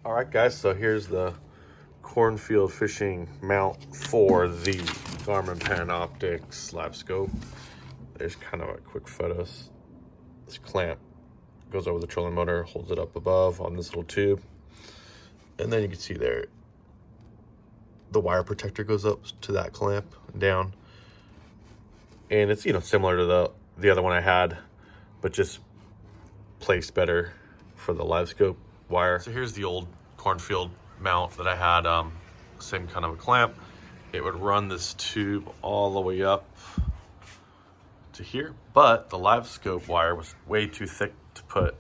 All right, guys, so here's the Cornfield Fishing mount for the Garmin Panoptix Livescope. There's kind of a quick photo. This clamp goes over the trolling motor, holds it up above on this little tube. And then you can see there, the wire protector goes up to that clamp and down. And it's, similar to the other one I had, but just placed better for the Livescope wire. So here's the old Cornfield mount that I had, same kind of a clamp. It would run this tube all the way up to here, but the Livescope wire was way too thick to put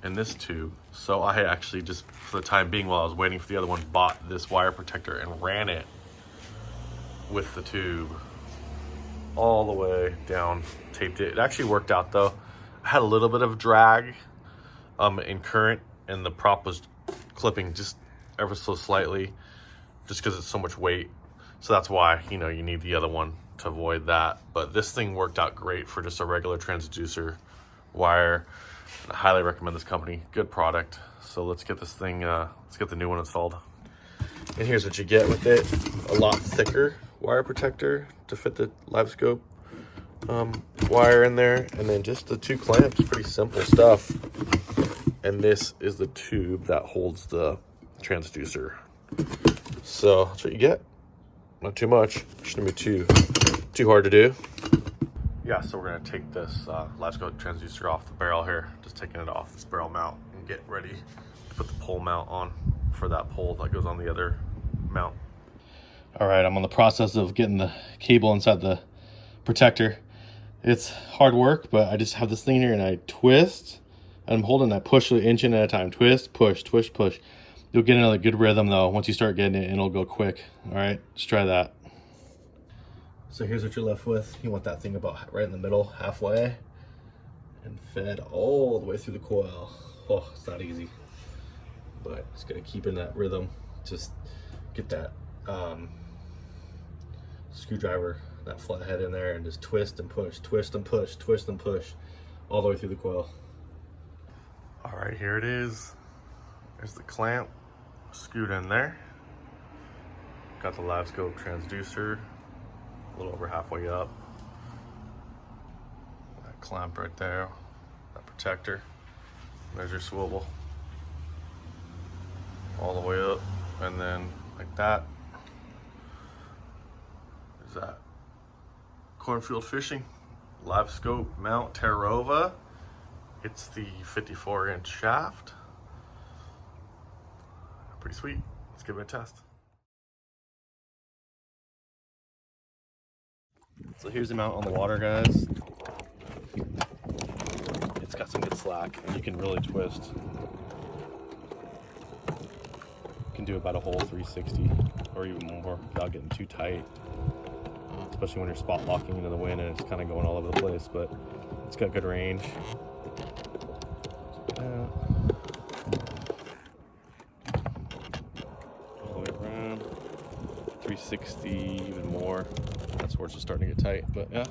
in this tube. So I actually just, for the time being, while I was waiting for the other one, bought this wire protector and ran it with the tube all the way down, taped it. It actually worked out though. I had a little bit of drag in current, and the prop was clipping just ever so slightly, just because it's so much weight. So that's why, you need the other one to avoid that. But this thing worked out great for just a regular transducer wire. And I highly recommend this company. Good product. So let's get this thing, let's get the new one installed. And here's what you get with it. A lot thicker wire protector to fit the Livescope wire in there. And then just the two clamps, pretty simple stuff. And this is the tube that holds the transducer. So that's what you get. Not too much. Shouldn't be too hard to do. Yeah, so we're gonna take this Livescope transducer off the barrel here. Just taking it off this barrel mount and get ready to put the pole mount on for that pole that goes on the other mount. All right, I'm on the process of getting the cable inside the protector. It's hard work, but I just have this thing here and I twist. I'm holding that push an inch in at a time. Twist, push, twist, push. You'll get another good rhythm though. Once you start getting it, and it'll go quick. All right, let's try that. So here's what you're left with. You want that thing about right in the middle, halfway, and fed all the way through the coil. Oh, it's not easy, but it's gonna keep in that rhythm. Just get that screwdriver, that flathead in there, and just twist and push, twist and push, twist and push, all the way through the coil. All right, here it is. There's the clamp screwed in there. Got the Livescope transducer a little over halfway up. That clamp right there, that protector. There's your swivel. All the way up, and then like that. There's that Cornfield Fishing Livescope mount Terrova. It's the 54-inch shaft. Pretty sweet. Let's give it a test. So here's the mount on the water, guys. It's got some good slack, and you can really twist. You can do about a whole 360 or even more without getting too tight, especially when you're spot locking into the wind and it's kind of going all over the place, but it's got good range. All the way around, 360, even more. That's where it's just starting to get tight, but yeah,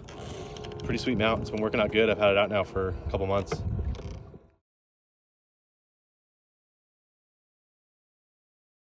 pretty sweet mount. It's been working out good. I've had it out now for a couple months.